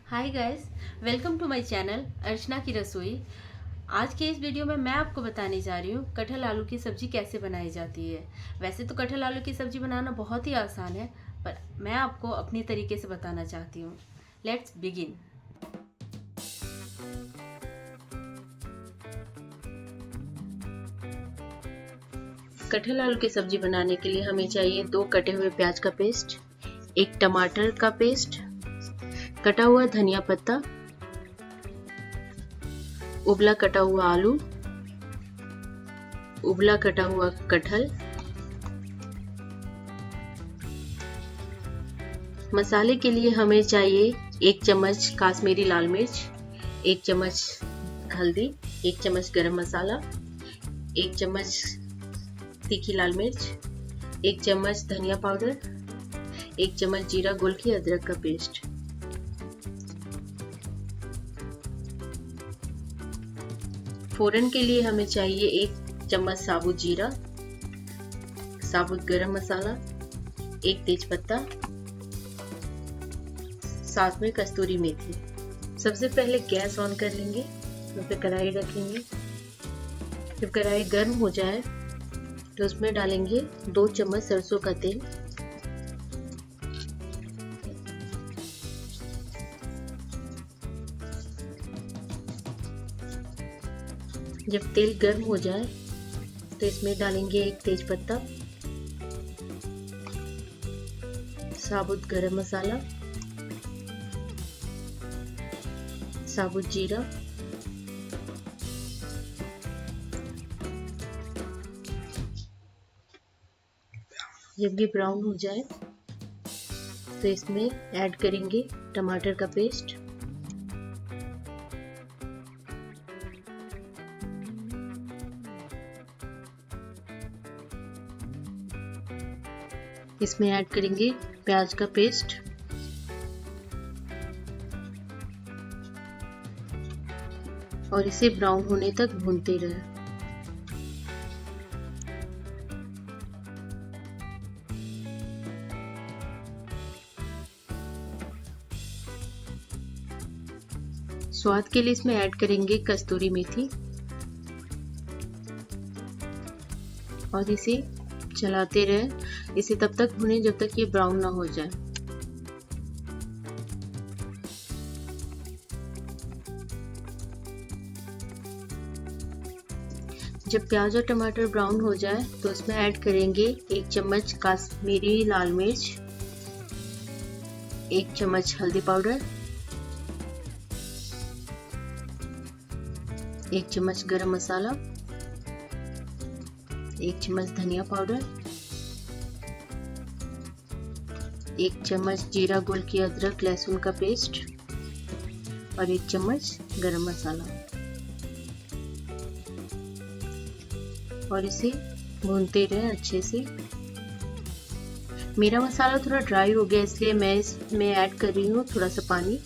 Hi guys, welcome to my channel Archana की रसोई। आज के इस वीडियो में मैं आपको बताने जा रही हूँ कटहल आलू की सब्जी कैसे बनाई जाती है। वैसे तो कटहल आलू की सब्जी बनाना बहुत ही आसान है, पर मैं आपको अपने तरीके से बताना चाहती हूँ। Let's begin. कटहल आलू की सब्जी बनाने के लिए हमें चाहिए 2 कटे हुए प्याज का पेस्ट, 1 टमाटर का पेस्ट, कटा हुआ धनिया पत्ता, उबला कटा हुआ आलू, उबला कटा हुआ कटहल। मसाले के लिए हमें चाहिए 1 चम्मच काश्मीरी लाल मिर्च, 1 चम्मच हल्दी, 1 चम्मच गरम मसाला, 1 चम्मच तीखी लाल मिर्च, 1 चम्मच धनिया पाउडर, 1 चम्मच जीरा गोलकी अदरक का पेस्ट। फोरन के लिए हमें चाहिए 1 चम्मच साबुत जीरा, साबुत गरम मसाला, 1 तेज पत्ता, साथ में कस्तूरी मेथी। सबसे पहले गैस ऑन कर लेंगे, उस पर कढ़ाई रखेंगे। जब कढ़ाई गर्म हो जाए तो उसमें डालेंगे 2 चम्मच सरसों का तेल। जब तेल गर्म हो जाए तो इसमें डालेंगे 1 तेज पत्ता, साबुत गरम मसाला, साबुत जीरा, जब ये ब्राउन हो जाए तो इसमें ऐड करेंगे टमाटर का पेस्ट, इसमें ऐड करेंगे प्याज का पेस्ट, और इसे ब्राउन होने तक भूनते रहें। स्वाद के लिए इसमें ऐड करेंगे कस्तूरी मेथी और इसे चलाते रहें। इसे तब तक भूनें जब तक ये ब्राउन ना हो जाए। जब प्याज और टमाटर ब्राउन हो जाए तो इसमें ऐड करेंगे 1 चम्मच काश्मीरी लाल मिर्च, 1 चम्मच हल्दी पाउडर, 1 चम्मच गरम मसाला, 1 चम्मच धनिया पाउडर, 1 चम्मच जीरा गोलकी अदरक लहसुन का पेस्ट और 1 चम्मच गरम मसाला, और इसे भूनते रहें अच्छे से। मेरा मसाला थोड़ा ड्राई हो गया, इसलिए मैं इसमें ऐड कर रही हूँ थोड़ा सा पानी।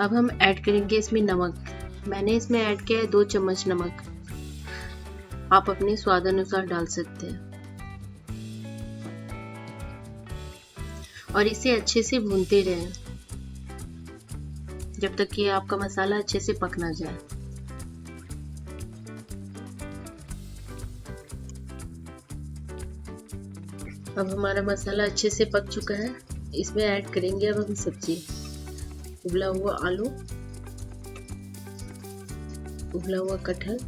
अब हम ऐड करेंगे इसमें नमक। मैंने इसमें ऐड किया है 2 चम्मच नमक। आप अपने स्वाद अनुसार डाल सकते हैं और इसे अच्छे से भूनते रहें जब तक कि आपका मसाला अच्छे से पक ना जाए। अब हमारा मसाला अच्छे से पक चुका है। इसमें ऐड करेंगे अब हम सब्जी। उबला हुआ आलू, उबला हुआ कटहल,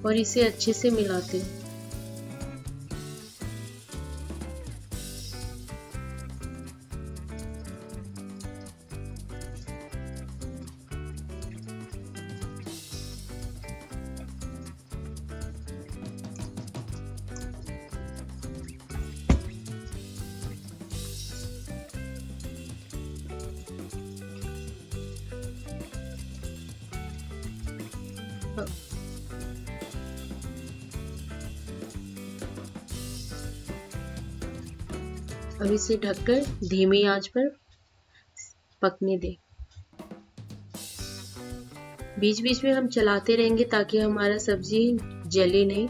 और इसे अच्छे से मिलाते हैं। अब इसे ढककर धीमी आंच पर पकने दें। बीच बीच में हम चलाते रहेंगे ताकि हमारा सब्जी जले नहीं।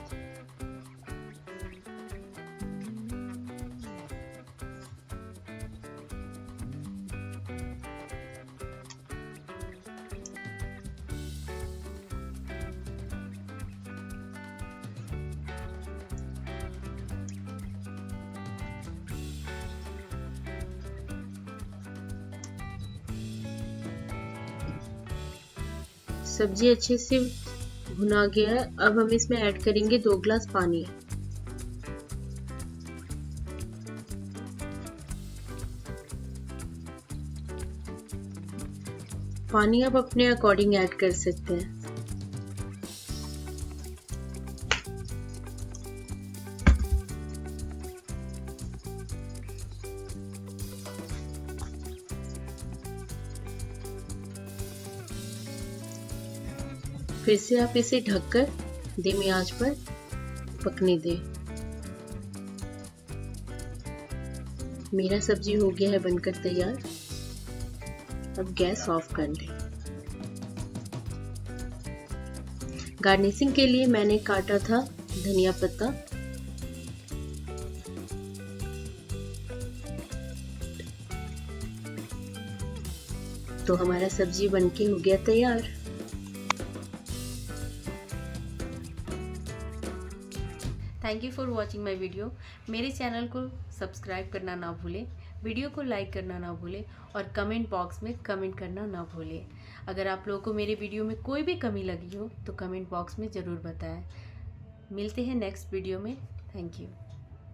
सब्जी अच्छे से भुना गया है। अब हम इसमें ऐड करेंगे 2 ग्लास पानी। पानी आप अपने अकॉर्डिंग ऐड कर सकते हैं। फिर से आप इसे ढककर धीमी आंच पर पकने दें। मेरा सब्जी हो गया है बनकर तैयार। अब गैस ऑफ कर लें। गार्निशिंग के लिए मैंने काटा था धनिया पत्ता। तो हमारा सब्जी बनके हो गया तैयार। Thank you for watching my video. मेरे चैनल को सब्सक्राइब करना ना भूलें, वीडियो को लाइक करना ना भूलें और कमेंट बॉक्स में कमेंट करना ना भूलें। अगर आप लोगों को मेरे वीडियो में कोई भी कमी लगी हो तो कमेंट बॉक्स में ज़रूर बताएं। मिलते हैं नेक्स्ट वीडियो में। Thank you.